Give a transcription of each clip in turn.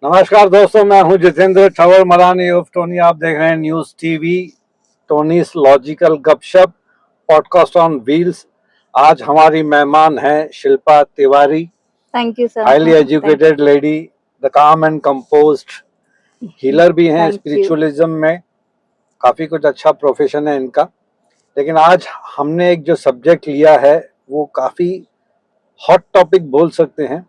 नमस्कार दोस्तों, मैं हूं जितेंद्र ठवर मरानी उर्फ टोनी। आप देख रहे हैं न्यूज टीवी टोनीस लॉजिकल गपशप पॉडकास्ट ऑन व्हील्स। आज हमारी मेहमान है Shilpa Tiwari. Thank you sir. Highly educated lady, the काम एंड कंपोज्ड, हीलर भी हैं स्पिरिचुअलिज्म में। काफी कुछ अच्छा प्रोफेशन है इनका। लेकिन आज हमने एक जो सब्जेक्ट लिया है वो काफी हॉट टॉपिक बोल सकते हैं।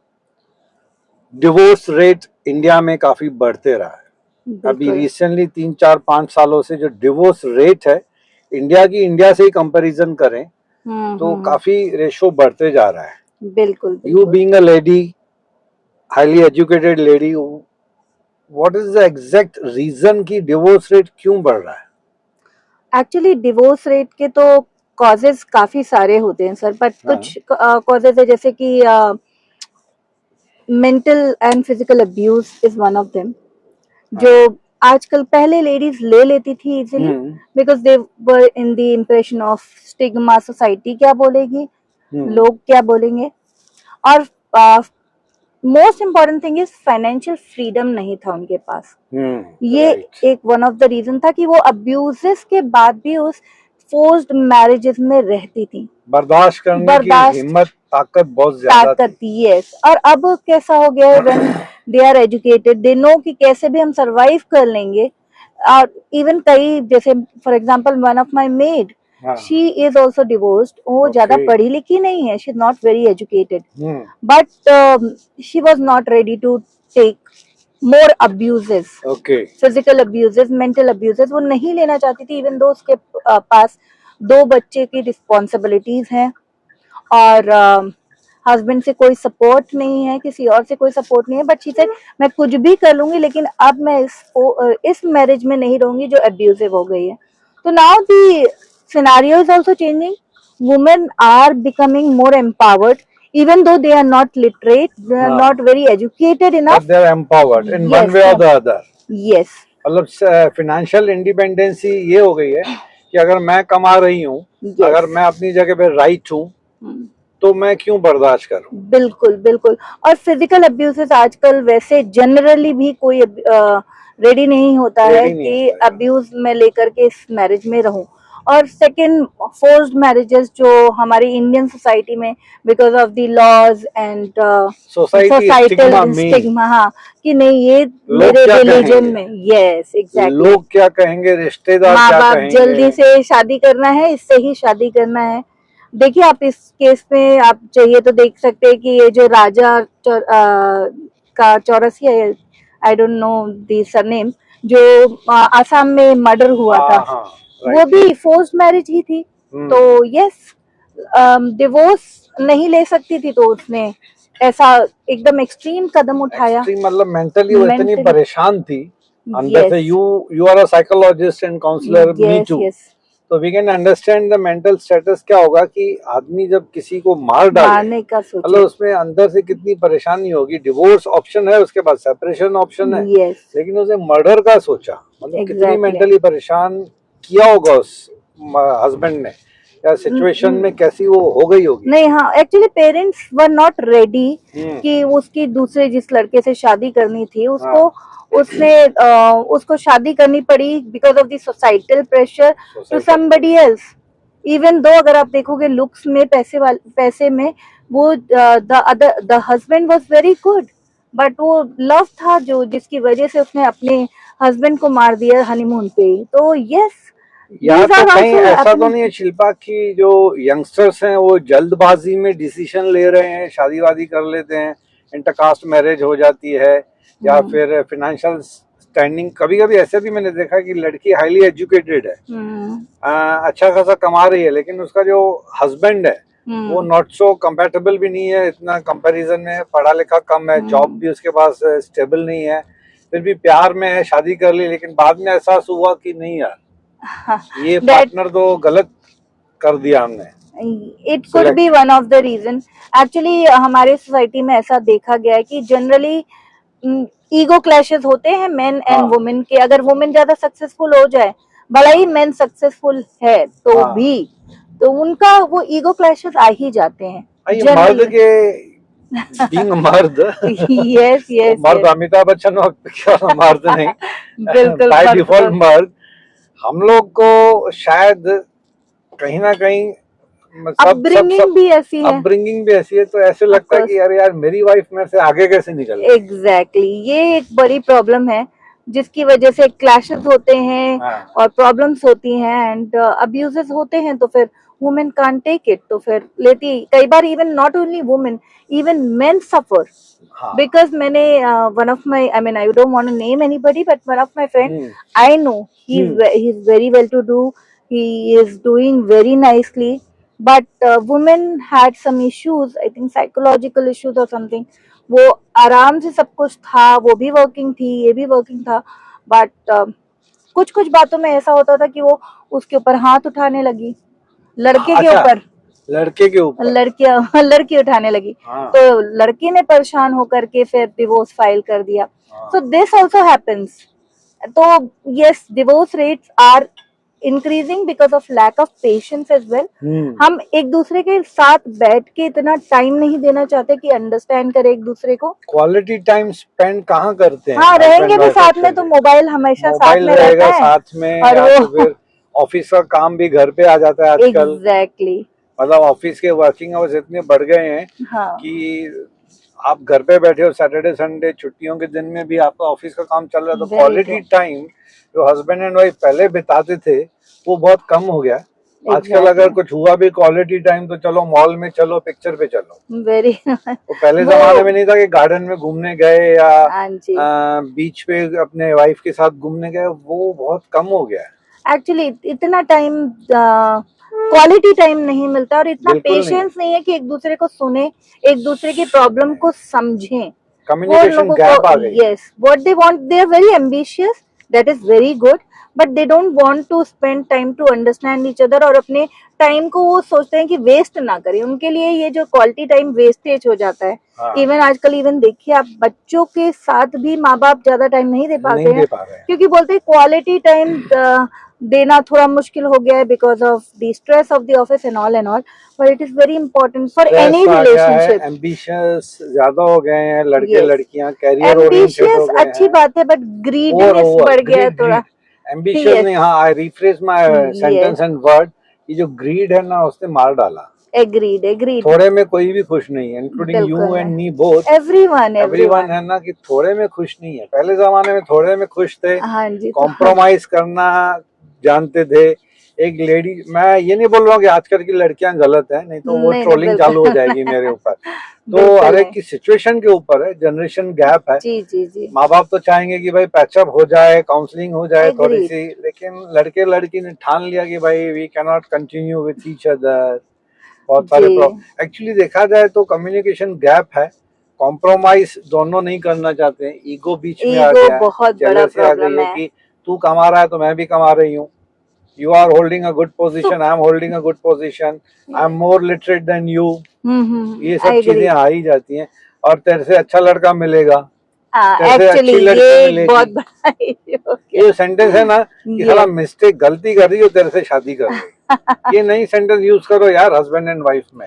डिवोर्स रेट इंडिया में काफी बढ़ते रहा है। अभी रिसेंटली 3-4-5 सालों से जो डिवोर्स रेट है इंडिया से ही कंपैरिजन करें तो काफी रेशो बढ़ते जा रहा है। बिल्कुल। You being a lady, highly educated lady, what is the exact reason कि डिवोर्स रेट क्यों बढ़ रहा है? एक्चुअली डिवोर्स रेट के तो कॉजेज काफी सारे होते हैं सर, बट कुछ कॉजेज है जैसे कि mental and physical abuse is one of them, जो आजकल पहले लेडीज ले लेती थी easily because they were in the impression of stigma, society क्या बोलेगी, लोग क्या बोलेंगे, और most important thing is financial freedom नहीं था उनके पास। ये एक वन ऑफ द रीजन था कि वो अब्यूजेस के बाद भी उस फोर्स्ड मैरिजेस में रहती थी। बर्दाश्त करने की हिम्मत, ताकत बहुत ज्यादा थी। यस। और अब कैसा हो गया है, when they are educated, they know कि कैसे भी हम सरवाइव कर लेंगे। और इवन कई, जैसे for example one of my maid, she is also divorced. वो ज्यादा पढ़ी लिखी नहीं है, she is not very educated, but she was not ready to take more abuses, physical abuses, mental abuses. वो नहीं लेना चाहती थी, इवन दो उसके पास 2 बच्चे की रिस्पॉन्सिबिलिटीज हैं और हस्बैंड से कोई सपोर्ट नहीं है, किसी और से कोई सपोर्ट नहीं है, बट शी सेड मैं कुछ भी कर लूंगी लेकिन अब मैं इस मैरिज में नहीं रहूंगी जो अब्यूजिव हो गई है। तो now the scenario is also changing. Women are becoming more empowered, even though they are not literate, they are not very educated enough, but they are empowered in one way or the other. Yes. मतलब financial independency ये हो गई है कि अगर मैं कमा रही हूँ, अगर मैं अपनी जगह पे राइट हूँ, तो मैं क्यों बर्दाश्त करूं? बिल्कुल बिल्कुल। और फिजिकल अब्यूजेस आजकल वैसे जनरली भी कोई रेडी नहीं होता है कि अब्यूज में लेकर के इस मैरिज में रहूं। और सेकंड, फोर्स्ड मैरिजेस जो हमारी इंडियन सोसाइटी में because of the laws and societal stigma, हाँ, कि नहीं ये मेरे रिलीजन में, यस एग्जैक्टली, लोग क्या कहेंगे, रिश्तेदार माँ क्या बाप कहेंगे, जल्दी से शादी करना है, इससे ही शादी करना है। देखिए आप इस केस में आप चाहिए तो देख सकते हैं कि ये जो राजा का Chaurasia, I don't know the surname, जो आसाम में मर्डर हुआ था, वो भी फोर्स्ड मैरिज ही थी। तो यस, डिवोर्स नहीं ले सकती थी तो उसने ऐसा एकदम एक्सट्रीम कदम उठाया। मतलब मेंटली वो इतनी परेशान थी अंदर से। You are a psychologist and counsellor, me too, तो we can understand the mental status. क्या होगा कि आदमी जब किसी को मारने का सोचे, मतलब उसमें अंदर से कितनी परेशानी होगी। डिवोर्स ऑप्शन है, उसके बाद सेपरेशन ऑप्शन है, लेकिन उसने मर्डर का सोचा, मतलब कितनी मेंटली परेशान किया होगा उस हस्बैंड ने, या सिचुएशन में कैसी वो हो गई होगी। नहीं, हाँ, actually parents were not ready कि उसकी दूसरे जिस लड़के से शादी करनी थी उसको, उसको शादी करनी पड़ी because of the societal pressure to somebody else. Even though अगर आप देखोगे लुक्स में, पैसे में, वो the husband was very good, but वो लव था जो जिसकी वजह से उसने अपने हस्बैंड को मार दिया हनीमून पे। तो यस, यहाँ तो कहीं ऐसा तो नहीं है शिल्पा की जो यंगस्टर्स हैं वो जल्दबाजी में डिसीजन ले रहे हैं, शादी वादी कर लेते हैं, इंटरकास्ट मैरिज हो जाती है, या फिर फाइनेंशियल स्टैंडिंग। कभी कभी ऐसे भी मैंने देखा कि लड़की हाईली एजुकेटेड है, अच्छा खासा कमा रही है, लेकिन उसका जो हस्बैंड है वो नॉट सो कंपैटिबल भी नहीं है, इतना कंपैरिजन में पढ़ा लिखा कम है, जॉब भी उसके पास स्टेबल नहीं है, फिर भी प्यार में है, शादी कर ली, लेकिन बाद में एहसास हुआ कि नहीं यार ये पार्टनर तो गलत कर दिया हमने। It could be one of the reason. Actually हमारे सोसाइटी में ऐसा देखा गया है कि जनरली ईगो क्लैशेस होते हैं मेन एंड वुमेन के। अगर वुमेन ज्यादा सक्सेसफुल हो जाए, भला ही मेन सक्सेसफुल है तो भी, तो उनका वो ईगो क्लैशेस आ ही जाते हैं। मर्द के बीइंग मर्द, यस यस मर्द अमिताभ बच्चन हो क्या, मर्द नहीं, बिल्कुल बाय मर्द डिफॉल्ट तो- मर्द, हम लोग को शायद कहीं ना कहीं अपब्रिंगिंग भी ऐसी है। अपब्रिंगिंग भी ऐसी है, तो ऐसे लगता है course. कि अरे यार मेरी वाइफ मेरे से आगे कैसे निकल गई। एग्जैक्टली ये एक बड़ी प्रॉब्लम है जिसकी वजह से क्लैशेस होते हैं हाँ। और प्रॉब्लम्स होती हैं एंड अब्यूजेस होते हैं, तो फिर वुमेन कांट टेक इट, तो फिर लेती, कई बार even not only women, even men suffer हाँ। बिकॉज मैंने one of my, I mean I don't want to name anybody, but one of my friend, I know he is very well to do, he is doing very nicely, but women had some issues, I think psychological issues or something, वो आराम से सब कुछ था, वो भी working थी, ये भी वर्किंग था, बट कुछ कुछ बातों में ऐसा होता था कि वो उसके ऊपर हाथ उठाने लगी, लड़के के ऊपर, लड़के के ऊपर लड़की उठाने लगी, तो लड़की ने परेशान होकर के फिर डिवोर्स फाइल कर दिया। So this also happens. तो yes, divorce rates are increasing because of lack of patience as well. हम एक दूसरे के साथ बैठ के इतना टाइम नहीं देना चाहते कि अंडरस्टैंड करें एक दूसरे को। क्वालिटी टाइम स्पेंड कहाँ करते हैं? हाँ, रहेंगे भी साथ में तो मोबाइल हमेशा साथ में रहता है, साथ में, और वो फिर ऑफिस का काम भी घर पे आ जाता है आजकल। एग्जैक्टली, मतलब ऑफिस के वर्किंग आवर्स इतने बढ़ गए हैं कि आप घर पे बैठे हो, सैटरडे संडे छुट्टियों के दिन में भी आपका ऑफिस का काम चल रहा है, तो क्वालिटी टाइम जो हस्बैंड एंड वाइफ पहले बिताते थे वो बहुत कम हो गया। आजकल अगर कुछ हुआ भी क्वालिटी टाइम तो चलो मॉल में चलो, पिक्चर पे चलो। वेरी तो पहले जमाने में नहीं था कि गार्डन में घूमने गए या बीच पे अपने वाइफ के साथ घूमने गए, वो बहुत कम हो गया। एक्चुअली इतना टाइम, क्वालिटी टाइम नहीं मिलता, और इतना पेशेंस नहीं है कि एक दूसरे को सुने, एक दूसरे की प्रॉब्लम को समझें। कम्युनिकेशन गैप आ गई। Yes, what they want, they are very ambitious, that is very good, but they don't want to spend time to understand each other, और अपने टाइम को वो सोचते हैं कि वेस्ट ना करें। उनके लिए ये जो क्वालिटी टाइम वेस्टेज हो जाता है। इवन आजकल इवन देखिए आप, बच्चों के साथ भी माँ बाप ज्यादा टाइम नहीं दे पाते हैं, क्योंकि बोलते हैं क्वालिटी टाइम देना थोड़ा मुश्किल हो गया है because of the stress of the office and all, but it is very important for any relationship. Ambitious ज्यादा हो गए हैं लड़के लड़कियां, कैरियर ओरिएंटेड हो गए हैं, अच्छी बात है, बट ग्रीडीनेस बढ़ गया है थोड़ा। एम्बिशियस नहीं, हाँ, I refresh my sentence and word, ये जो ग्रीड है ना उसने मार डाला। एग्रीड। थोड़े में कोई भी खुश नहीं है, including you and me both. Everyone है ना, कि थोड़े में खुश नहीं है। पहले जमाने में थोड़े में खुश थे, कॉम्प्रोमाइज करना जानते थे। एक लेडी, मैं ये नहीं बोल रहा हूँ कि आजकल की लड़कियां गलत है, नहीं तो वो ट्रोलिंग चालू हो जाएगी मेरे ऊपर। तो हर एक की सिचुएशन के ऊपर है, जनरेशन गैप है। जी। माँ बाप तो चाहेंगे कि भाई पैचअप हो जाए, काउंसलिंग हो जाए थोड़ी सी, लेकिन लड़के लड़की ने ठान लिया कि भाई we can not continue with each other. बहुत सारे एक्चुअली देखा जाए तो कम्युनिकेशन गैप है, कॉम्प्रोमाइज दोनों नहीं करना चाहते हैं, ईगो बीच में आ गया है, बहुत बड़ा प्रॉब्लम है कि तू कमा रहा है तो मैं भी कमा रही हूँ, you are holding a good position, I am holding a good position, I am more literate than you, ये सब चीजें आ ही जाती हैं। और तेरे से अच्छा लड़का मिलेगा, तेरे से अच्छी लड़की मिलेगी, ये सेंटेंस है ना कि साला मिस्टेक, गलती कर रही हो, तेरे से शादी कर रही। ये नहीं सेंटेंस यूज करो यार हस्बैंड एंड वाइफ में,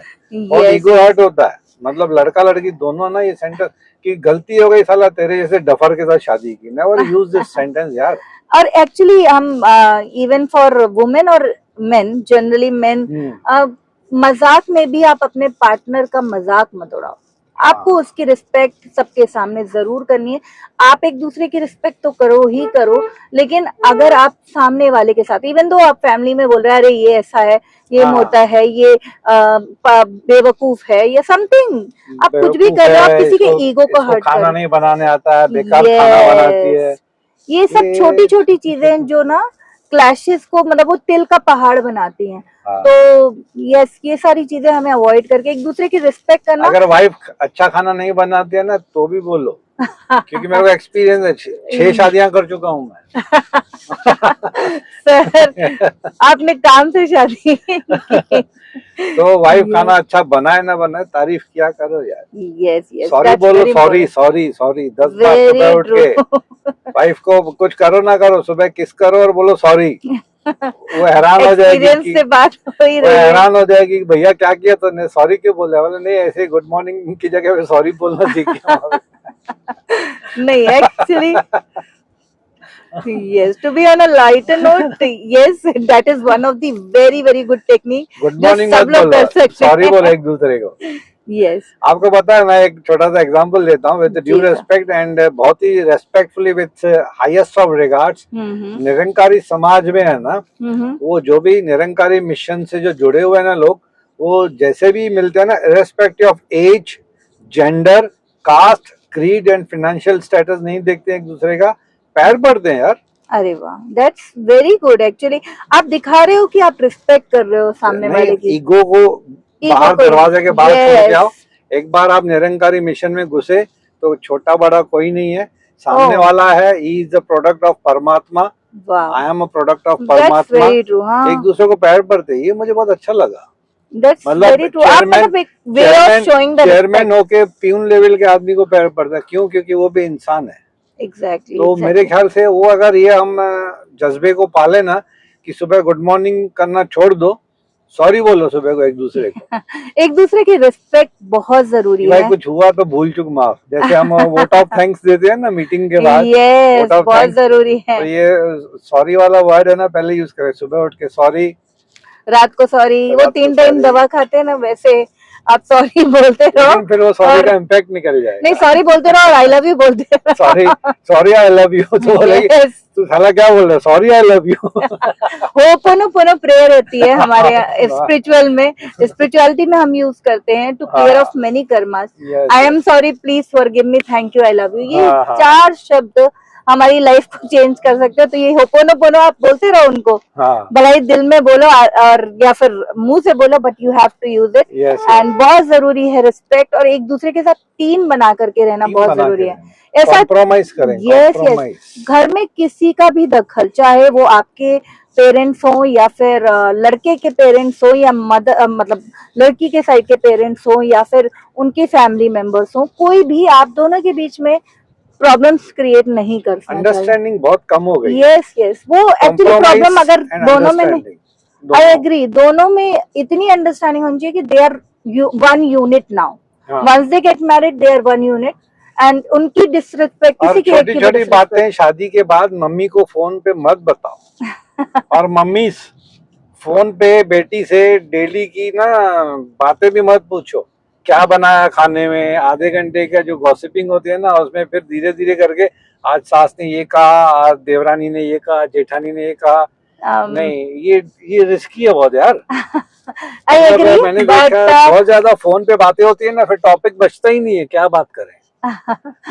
और ईगो हर्ट होता है। मतलब लड़का लड़की दोनों ना ये सेंटेंस कि गलती हो गई, साला तेरे जैसे डफर के साथ शादी की, नेवर यूज दिस सेंटेंस यार। और एक्चुअली हम इवन फॉर वुमेन और मेन, जनरली मेन, मजाक में भी आप अपने पार्टनर का मजाक मत उड़ाओ। आपको उसकी रिस्पेक्ट सबके सामने जरूर करनी है। आप एक दूसरे की रिस्पेक्ट तो करो ही करो, लेकिन अगर आप सामने वाले के साथ, इवन दो आप फैमिली में बोल रहे हैं अरे ये ऐसा है, ये मोटा है, ये बेवकूफ है या समथिंग, आप कुछ भी कर रहे हो, आप किसी के ईगो को हर्ट कर रहे हो। खाना नहीं बनाने आता है, बेकार खाना बनाती है, ये सब छोटी छोटी चीजें जो ना क्लैशेस को, मतलब वो तिल का पहाड़ बनाती हैं। तो यस, ये सारी चीजें हमें अवॉइड करके एक दूसरे की रिस्पेक्ट करना। अगर वाइफ अच्छा खाना नहीं बनाती है ना तो भी बोलो, क्योंकि मेरे को एक्सपीरियंस है, 6 शादियां कर चुका हूँ मैं। सर, आपने काम से शादी की। तो वाइफ खाना अच्छा बनाए ना बनाए, तारीफ किया करो यार। यस, सॉरी बोलो, सॉरी 10 बार सुबह उठ के वाइफ को कुछ करो ना करो, सुबह किस करो और बोलो सॉरी। वो हैरान हो जाएगी एक्सपीरियंस से बात हो ही वो रही है। हैरान हो जाएगी कि भैया क्या किया तूने, सॉरी क्यों बोला? बोले नहीं, ऐसे गुड मॉर्निंग की जगह पे सॉरी बोलना सीखिए। नहीं actually yes, to be on a lighter note, yes, that is one of the very good technique good जो मॉर्निंग सब मत लोग बोलो, कर सकते सॉरी बोलो हैं। एक दूसरे को। yes, आपको पता है, मैं एक छोटा सा एग्जांपल लेता हूँ with due ji sir. Respect and बहुत ही respectfully with highest of regards. Nirankari समाज में है ना, वो जो भी निरंकारी मिशन से जो जुड़े हुए हैं ना लोग, वो जैसे भी मिलते हैं ना, irrespective of age, gender, caste, creed and financial status नहीं देखते एक दूसरे का, पैर पड़ते हैं यार। अरे वाह, दैट्स वेरी गुड। एक्चुअली आप दिखा रहे हो कि आप रिस्पेक्ट कर रहे हो सामने वाले की। ईगो को बाहर, दरवाजे के बाहर छोड़ के आओ। एक बार आप निरंकारी मिशन में घुसे तो छोटा बड़ा कोई नहीं है, सामने वाला है, he is the product of परमात्मा, I am a product of परमात्मा। एक दूसरे को पैर पड़ते, ये मुझे बहुत अच्छा लगा। मतलब चेयरमैन होके प्यून लेवल के आदमी को पैर पड़ता है, क्यों? क्योंकि वो भी इंसान है। तो मेरे ख्याल से वो, अगर ये हम जज्बे को पाले ना कि सुबह गुड मॉर्निंग करना छोड़ दो, सॉरी बोलो सुबह को एक दूसरे को। एक दूसरे की रिस्पेक्ट बहुत जरूरी है। भाई कुछ हुआ तो भूल चूक माफ, जैसे हम वोट ऑफ थैंक्स देते हैं ना मीटिंग के बाद, yes, बहुत जरूरी है। तो ये सॉरी वाला वर्ड है ना, पहले यूज करें। सुबह उठ के सॉरी, रात को सॉरी, वो 3 टाइम दवा खाते हैं ना, वैसे आप सॉरी बोलते रहो, फिर वो सॉरी का इम्पैक्ट निकल जाएगा। नहीं, सॉरी बोलते रहो और आई लव यू बोलते रहो। सॉरी आई लव यू, तो बोलेगी तू साला क्या बोल रहा है, sorry I love you. Ho'oponopono prayer होती है हमारे स्पिरिचुअल में, स्पिरिचुअलिटी में हम यूज करते हैं to clear of many karmas. I am sorry, please forgive me, thank you, I love you. ये 4 शब्द हमारी लाइफ को चेंज कर सकते हो। तो ये होपोनोपोनो आप बोलते रहो उनको, भले ही दिल में बोलो और या फिर मुंह से बोलो, but you have to use it. And बहुत जरूरी है रिस्पेक्ट, और एक दूसरे के साथ टीम बना करके रहना बहुत जरूरी है। ऐसा कॉम्प्रोमाइज करें। यस, घर में किसी का भी दखल, चाहे वो आपके पेरेंट्स हो या फिर लड़के के पेरेंट्स हो या मतलब लड़की के साइड के पेरेंट्स हो या फिर उनके फैमिली मेंबर्स हो, कोई भी आप दोनों के बीच में प्रॉब्लम्स क्रिएट नहीं कर सकता। अंडरस्टैंडिंग बहुत कम हो गई। यस, वो एक्चुअली प्रॉब्लम अगर दोनों में नहीं, आई एग्री, दोनों में इतनी अंडरस्टैंडिंग होनी चाहिए कि they are one unit now. Once they get married, they are one unit, and उनकी डिसरिस्पेक्ट किसी की, छोटी छोटी बातें शादी के बाद मम्मी को फोन पे मत बताओ। और मम्मी फोन पे बेटी से डेली की ना बातें भी मत पूछो, क्या बनाया खाने में। आधे घंटे का जो गॉसिपिंग होती है ना, उसमें फिर धीरे धीरे करके आज सास ने ये कहा, आज देवरानी ने ये कहा, जेठानी ने ये कहा। नहीं, ये रिस्की है बहुत यार। मैंने देखा बहुत ज्यादा फोन पे बातें होती है ना, फिर टॉपिक बचता ही नहीं है, क्या बात करें।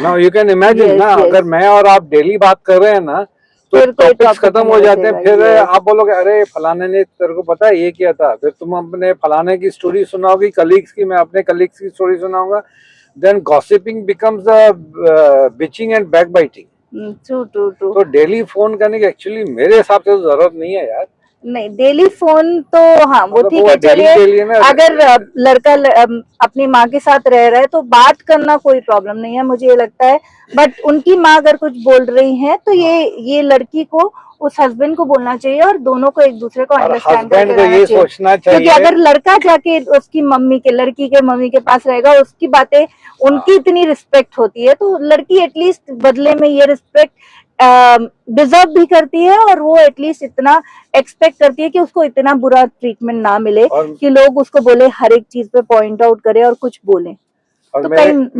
नाउ यू कैन इमेजिन ना, अगर मैं और आप डेली बात कर रहे हैं ना, तो टॉपिक्स खत्म हो जाते हैं। फिर आप बोलोगे अरे फलाने ने, तेरे को पता है ये किया था, फिर तुम अपने फलाने की स्टोरी सुनाओगी, कलीग्स की, मैं अपने कलीग्स की स्टोरी सुनाऊंगा। Then gossiping becomes bitching and back biting. True. तो डेली फोन करने की एक्चुअली मेरे हिसाब से जरूरत नहीं है यार। नहीं, डेली फोन तो हाँ वो ठीक है, चलिए अगर लड़का अपनी माँ के साथ रह रहा है तो बात करना कोई प्रॉब्लम नहीं है, मुझे ये लगता है। बट उनकी माँ अगर कुछ बोल रही है तो ये लड़की को उस हस्बैंड को बोलना चाहिए और दोनों को एक दूसरे को अंडरस्टैंड करके रहना चाहिए। क्योंकि अगर लड़का जाके उसकी लड़की के मम्मी के पास रहेगा, उसकी बातें, उनकी इतनी रिस्पेक्ट होती है, तो लड़की एटलीस्ट बदले में ये रिस्पेक्ट डिजर्व भी करती है, और वो एटलीस्ट इतना एक्सपेक्ट करती है कि उसको इतना बुरा ट्रीटमेंट ना मिले कि लोग उसको बोले, हर एक चीज पे पॉइंट आउट करे और कुछ बोले। और तो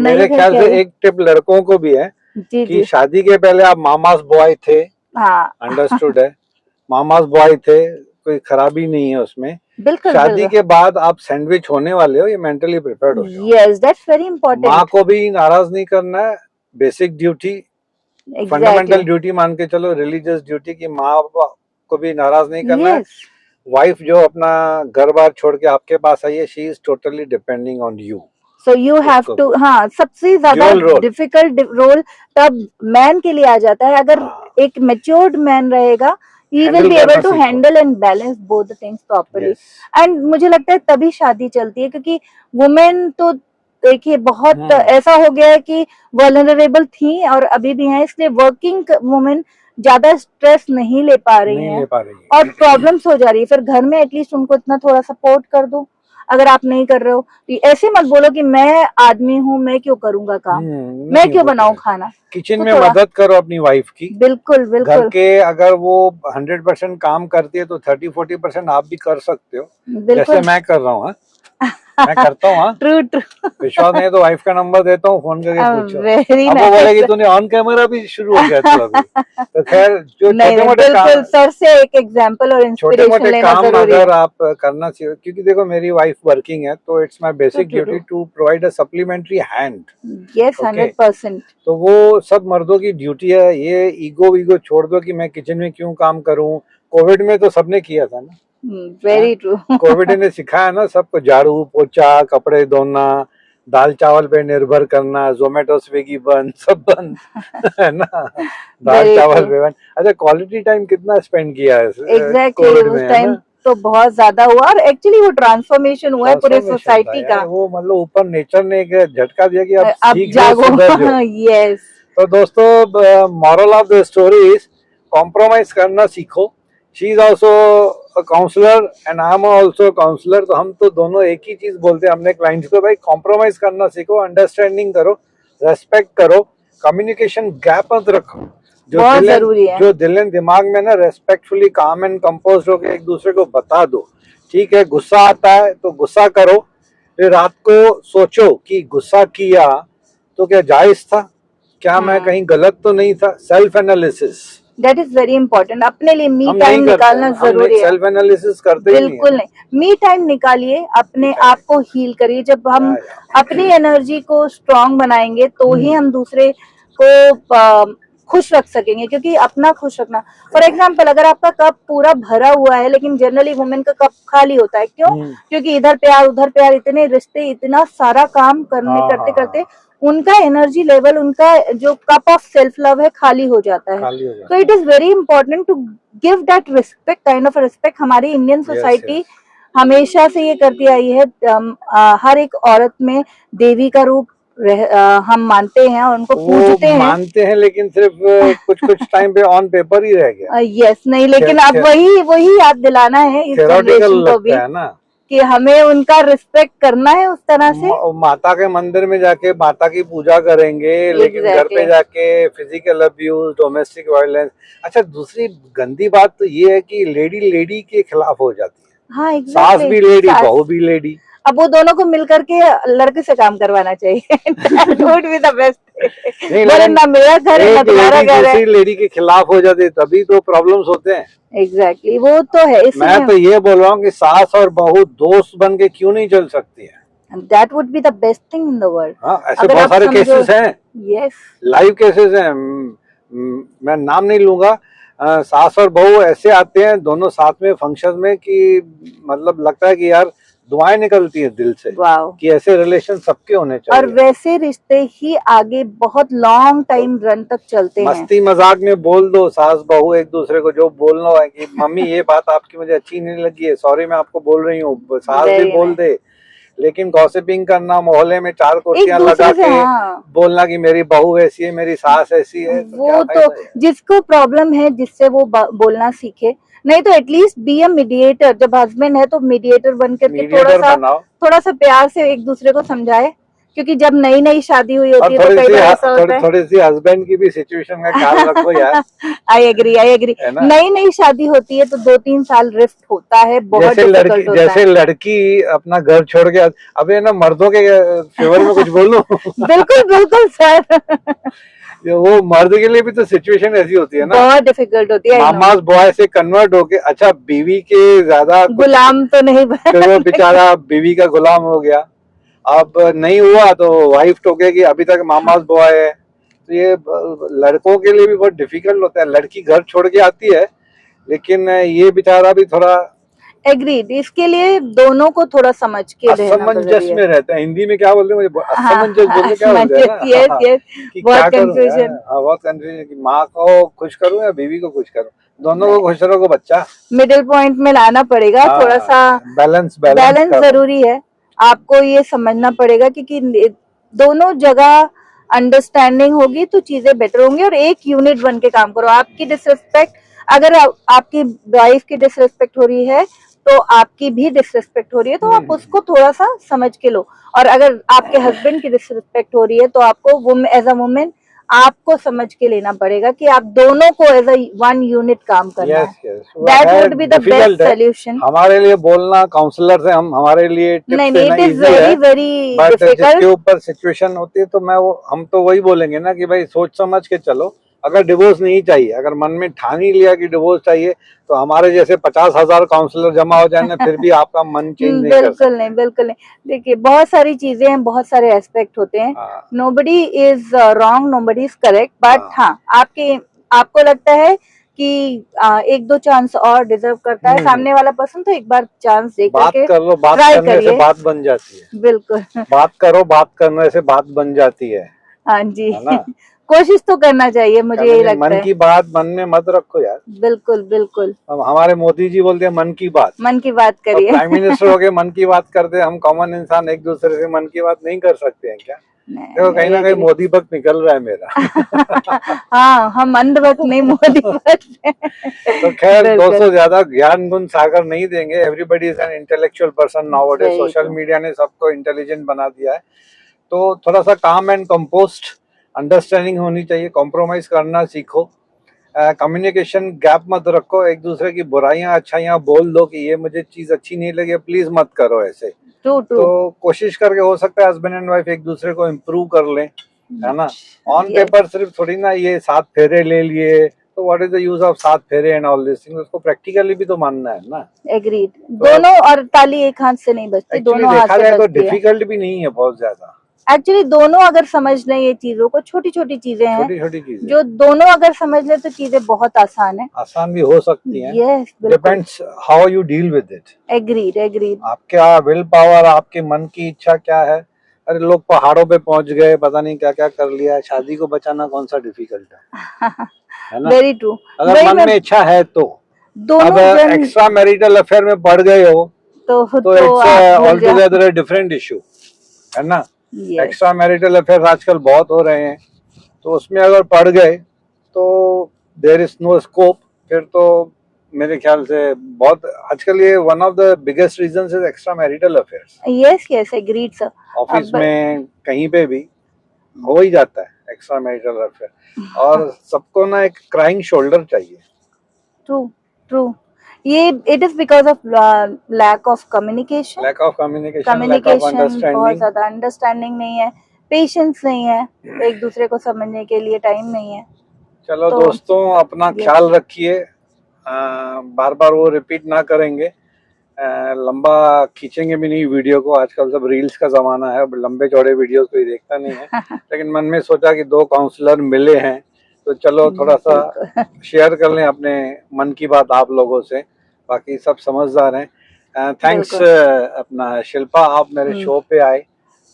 मेरे ख्याल से एक टिप लड़कों को भी है कि शादी के पहले आप मामास बॉय थे, अंडरस्टूड है, मामास बॉय थे, कोई खराबी नहीं है उसमें। बिल्कुल। शादी के बाद आप सैंडविच होने वाले हो, ये मेंटली प्रिपेयर्ड हो जाओ। Yes, that's very important. माँ को भी नाराज नहीं करना है, बेसिक ड्यूटी, फंडामेंटल ड्यूटी मान के चलो, रिलीजियस ड्यूटी की माँ को भी नाराज नहीं करना है। वाइफ जो अपना घर बार छोड़ के आपके पास आई है, she is totally depending on you, so you have to. हाँ, सबसे ज्यादा डिफिकल्ट रोल तब मैन के लिए आ जाता है। अगर एक मैच्योर्ड मैन रहेगा, he will be able to handle and balance both the things properly. And मुझे लगता है तभी शादी चलती है, क्योंकि वुमेन तो देखिए बहुत ऐसा हो गया है कि वल्नरेबल थी और अभी भी हैं, इसलिए वर्किंग वुमेन ज्यादा स्ट्रेस नहीं ले पा रही नहीं हैं ले पा रही है। और प्रॉब्लम्स हो जा रही है, फिर घर में एटलीस्ट उनको इतना थोड़ा सपोर्ट कर दो। अगर आप नहीं कर रहे हो तो ऐसे मत बोलो कि मैं आदमी हूँ, मैं क्यों करूंगा काम, मैं नहीं, क्यों वो तो बनाऊं है। खाना। किचन तो में थोड़ा मदद करो अपनी वाइफ की। बिल्कुल घर बिल्कुल के अगर वो 100% काम करती है तो 30-40% आप भी कर सकते हो, जैसे बिल्कुल मैं कर रहा हूँ। मैं करता हूँ। True true. विश्वास नहीं है तो वाइफ का नंबर देता हूँ, फोन करके पूछो। वेरी अब वो बोलेगी नाइस। तूने ऑन कैमरा भी शुरू हो गया तू अभी। तो खैर जो नहीं छोटे नहीं मोटे बिल्कुल काम, सर से एक एग्जांपल और छोटे इंस्पिरेशन मोटे लेना काम जरूरी है। अगर आप करना चाहिए, क्योंकि देखो मेरी वाइफ वर्किंग है तो it's my basic True, true, duty to provide a supplementary hand. Yes okay, 100%। तो वो सब मर्दों की ड्यूटी है। ये ईगो वीगो छोड़ दो कि मैं किचन में क्यों काम करूं। कोविड में तो सबने किया था ना। Very true. कोविड ने सिखाया ना सबको, झाड़ू पोछा, कपड़े धोना, दाल चावल पे निर्भर करना, जोमेटो स्विगी बंद, सब बंद है ना। दाल वेरी चावल ट्रू। पे बंद। अच्छा, क्वालिटी टाइम कितना स्पेंड किया है एग्जैक्टली कोविड उस में, है टाइम ना। तो बहुत ज्यादा हुआ और एक्चुअली वो ट्रांसफॉर्मेशन हुआ है पूरे ट्रांसफॉर्मेशन था सोसाइटी यार का। वो, मतलब ऊपर नेचर ने एक झटका दिया कि अब अब सीख जाओ, जागो। सुधर जाओ। यस। तो दोस्तों, moral of the story is compromise करना सीखो। She is also counsellor and I am also counsellor. तो हम तो दोनों एक ही चीज बोलते हैं अपने क्लाइंट्स को, भाई कॉम्प्रोमाइज करना सीखो, अंडरस्टैंडिंग करो, रेस्पेक्ट करो, कम्युनिकेशन गैप मत रखो। बहुत जरूरी है। जो दिल एंड दिमाग में ना, रेस्पेक्टफुली काम एंड कंपोज होकर एक दूसरे को बता दो। ठीक है, गुस्सा आता है तो गुस्सा करो, फिर रात को सोचो कि गुस्सा किया तो क्या जायज था, क्या मैं कहीं गलत तो नहीं था। Self analysis that is very important. अपने लिए मी हम टाइम नहीं करते निकालना हैं, हम जरूरी है। सेल्फ एनालिसिस करते ही नहीं बिल्कुल है। नहीं, मी टाइम निकालिए, अपने आप को हील करिए। जब हम अपनी एनर्जी को स्ट्रांग बनाएंगे तो ही हम दूसरे को खुश रख सकेंगे, क्योंकि अपना खुश रखना। फॉर एग्जाम्पल, अगर आपका कप पूरा भरा हुआ है लेकिन जनरली वुमेन का कप खाली होता है, क्यों? क्योंकि इधर प्यार उधर प्यार, इतने रिश्ते, इतना सारा काम करते करते उनका एनर्जी लेवल, उनका जो कप ऑफ सेल्फ लव है खाली हो जाता है। तो it is very important to give that respect, kind of respect. हमारी इंडियन सोसाइटी हमेशा से ये करती आई है। हर एक औरत में देवी का रूप हम मानते हैं और उनको पूजते हैं। मानते हैं, लेकिन सिर्फ कुछ कुछ टाइम पे ऑन पेपर ही रह गया। यस, नहीं, लेकिन अब वही याद दिलाना है इस जनरेशन को भी, है ना, कि हमें उनका रिस्पेक्ट करना है उस तरह से। माता के मंदिर में जाके माता की पूजा करेंगे, लेकिन घर पे जाके फिजिकल अब्यूज, डोमेस्टिक वायलेंस। अच्छा, दूसरी गंदी बात तो ये है कि लेडी के खिलाफ हो जाती है। हाँ, सास भी लेडी, बहू भी लेडी। अब वो दोनों को मिलकर के लड़के से काम करवाना चाहिए। That would be the best. बोले ना मेरा घर है ना तुम्हारा घर है। लेडी के खिलाफ हो जाती है तभी तो प्रॉब्लम्स होते हैं। एग्जैक्टली, वो तो है। मैं तो ये बोल रहा हूँ कि सास और बहू दोस्त बन के क्यों नहीं चल सकती है। That would be the best thing in the world. हाँ, ऐसे बहुत सारे केसेस हैं। यस, लाइव केसेस हैं। मैं नाम नहीं लूंगा। सास और बहू ऐसे आते हैं दोनों साथ में फंक्शन में कि मतलब लगता है कि यार दुआएं निकलती हैं दिल से कि ऐसे रिलेशन सबके होने चाहिए। और वैसे रिश्ते ही आगे बहुत लॉन्ग टाइम रन तक चलते हैं। मस्ती मजाक में बोल दो सास बहू एक दूसरे को, जो बोलना है कि मम्मी ये बात आपकी मुझे अच्छी नहीं लगी है, सॉरी मैं आपको बोल रही हूँ, सास भी बोल दे। लेकिन गॉसिपिंग करना, मोहल्ले में चार कुर्सियां लगा के बोलना कि मेरी बहू ऐसी है, मेरी सास ऐसी है, वो तो जिसको प्रॉब्लम है जिससे वो बोलना सीखे। नहीं तो एटलीस्ट बी अ मीडिएटर। जब हस्बैंड है तो मीडिएटर बन करके थोड़ा सा प्यार से एक दूसरे को समझाए, क्योंकि जब नई नई शादी हुई होती है तो कई बार ऐसा होता है। थोड़ी सी हस्बैंड की भी सिचुएशन का ख्याल रखो यार। I agree. नई नई शादी होती है तो 2-3 साल रिफ्ट होता है, बहुत डिफिकल्ट होता है। जैसे लड़की अपना घर छोड़ के, अब ये ना मर्दों के फेवर में कुछ बोलूं। बिल्कुल सर। वो मर्द के लिए भी तो सिचुएशन ऐसी होती है ना, बहुत डिफिकल्ट होती है। मामाज बॉय से कन्वर्ट होके, अच्छा बीवी के ज्यादा गुलाम तो नहीं, वो बेचारा बीवी का गुलाम हो गया। अब नहीं हुआ तो वाइफ टोकेगी अभी तक मामाज बॉय है। तो ये लड़कों के लिए भी बहुत डिफिकल्ट होता है। लड़की घर छोड़ के आती है, लेकिन ये बेचारा भी थोड़ा एग्रीड। इसके लिए दोनों को थोड़ा समझ के असमंजस में रहता है। हिंदी में क्या बोलते हैं, मुझे असमंजस बोलते क्या बोलते हैं ना। यस, बहुत कंफ्यूजन। बहुत कंफ्यूजन कि माँ को खुश करूं या बीवी को खुश करूं, दोनों को खुश रखो बच्चा। मिडिल पॉइंट में लाना पड़ेगा। थोड़ा सा बैलेंस जरूरी है। आपको ये समझना पड़ेगा कि दोनों जगह अंडरस्टैंडिंग होगी तो चीजें बेटर होंगी, और एक यूनिट बन के काम करो। आपकी डिसरिस्पेक्ट, अगर आपकी वाइफ की डिसरिस्पेक्ट हो रही है तो आपकी भी डिसरिस्पेक्ट हो रही है, तो आप उसको थोड़ा सा समझ के लो। और अगर आपके हस्बैंड की डिसरिस्पेक्ट हो रही है तो आपको एज अ वुमेन आपको समझ के लेना पड़ेगा कि आप दोनों को एज अ वन यूनिट काम करना yes, है। yes. दैट है, would be the best difficult है। सोल्यूशन। हमारे लिए बोलना, काउंसलर से हमारे लिए टिप्स नहीं, देना इट इज easy है, वेरी वेरी बट जिसके डिफिकल्ट। ऊपर सिचुएशन होती है तो हम तो वही बोलेंगे ना कि भाई सोच समझ के चलो। अगर डिवोर्स नहीं चाहिए, अगर मन में ठान ही लिया कि डिवोर्स चाहिए, तो हमारे जैसे 50,000 काउंसलर जमा हो जाए ना, फिर भी आपका मन चेंज नहीं कर सकते। बिल्कुल नहीं, बिल्कुल नहीं। देखिए, बहुत सारी चीजें हैं, बहुत सारे एस्पेक्ट होते हैं। हाँ, nobody is wrong, nobody is correct, but हाँ, आपको लगता है कि एक दो चांस और डिजर्व करता है सामने वाला पर्सन, तो एक बार चांस दे बात करके कर लो, बात ट्राई करने से करिए। बात बन जाती है। बिल्कुल। बात करो, बात करने से बात बन जाती है हाँ जी। ना? कोशिश तो करना चाहिए, मुझे यही लगता मन है। की बात मन में मत रखो यार। बिल्कुल बिल्कुल। अब हमारे मोदी जी बोलते हैं मन की बात, मन की बात और करिए। प्राइम मिनिस्टर हो के मन की बात करते हैं। हम कॉमन इंसान एक दूसरे से मन की बात नहीं कर सकते हैं क्या? देखो, कहीं ना कहीं मोदी भक्त निकल रहा है मेरा। हाँ, हम अंध भक्त नहीं, मोदी भक्त हैं। तो खैर, दोस्तों, ज्यादा ज्ञान गुण सागर नहीं देंगे। Everybody is an intellectual person nowadays. Social media ने सबको इंटेलिजेंट बना दिया है, तो थोड़ा सा काम एंड कंपोस्ट अंडरस्टैंडिंग होनी चाहिए। कॉम्प्रोमाइज करना सीखो। कम्युनिकेशन गैप मत रखो। एक दूसरे की बुराइयां अच्छाइयां बोल दो कि ये मुझे चीज अच्छी नहीं लगी, प्लीज मत करो ऐसे। True true. तो कोशिश करके, हो सकता है हस्बैंड एंड वाइफ एक दूसरे को इम्प्रूव कर लें, है ना? ऑन पेपर सिर्फ थोड़ी ना ये 7 फेरे ले लिए, तो what is the use of 7 फेरे एंड ऑल दिस थिंग? उसको प्रैक्टिकली भी तो मानना है ना। एग्रीड। दोनों, और ताली एक हाथ से नहीं बजती, दोनों हाथ देखा से जाए तो बजती है। डिफिकल्ट भी नहीं है बहुत ज्यादा। एक्चुअली दोनों अगर समझ लें ये चीजों को, छोटी छोटी चीजें हैं, छोटी छोटी चीजें जो दोनों अगर समझ लें तो चीजें बहुत आसान है। आसान भी हो सकती हैं। यस, बिल्कुल। Depends how you deal with it. Agreed agreed. आपका विल पावर, आपके मन की इच्छा क्या है। अरे, लोग पहाड़ों पे पहुंच गए, पता नहीं क्या क्या कर लिया। शादी को बचाना कौन सा डिफिकल्ट है ना? Very true. अगर मन में इच्छा है तो। अब एक्स्ट्रा मैरिटल अफेयर में पड़ गए हो तो it's all together different issue, है ना? एक्स्ट्रा मैरिटल अफेयर आजकल बहुत हो रहे हैं, तो उसमें अगर पड़ गए तो देयर इज नो स्कोप। फिर तो मेरे ख्याल से बहुत आजकल ये one of the biggest reasons is extra marital affairs. Yes yes, agreed sir. Office में कहीं पे भी हो ही जाता है एक्स्ट्रा मैरिटल अफेयर, और सबको ना एक क्राइंग शोल्डर चाहिए। True true. ये it is because of lack of communication, lack of communication, lack of बहुत अंडरस्टैंडिंग, ज्यादा अंडरस्टैंडिंग नहीं है, पेशेंस नहीं है, एक दूसरे को समझने के लिए टाइम नहीं है। चलो दोस्तों, अपना ख्याल रखिए। बार बार वो रिपीट ना करेंगे, लंबा खींचेंगे भी नहीं वीडियो को। आजकल सब रील्स का जमाना है, लंबे चौड़े वीडियोस कोई देखता नहीं है। लेकिन मन में सोचा कि 2 काउंसलर मिले हैं, तो चलो थोड़ा सा शेयर कर लें अपने मन की बात आप लोगों से। बाकी सब समझदार हैं। थैंक्स अपना शिल्पा, आप मेरे शो पे आए,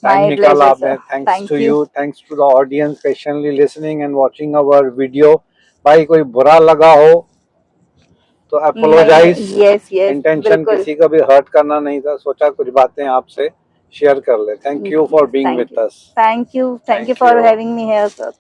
टाइम निकाला आपने। Thanks to you, thanks to the audience patiently listening and watching our video. भाई, कोई बुरा लगा हो तो अपोलोजाइज। इंटेंशन किसी का भी हर्ट करना नहीं था, सोचा कुछ बातें आपसे शेयर कर ले। Thank you for being with us. Thank you for having me here sir.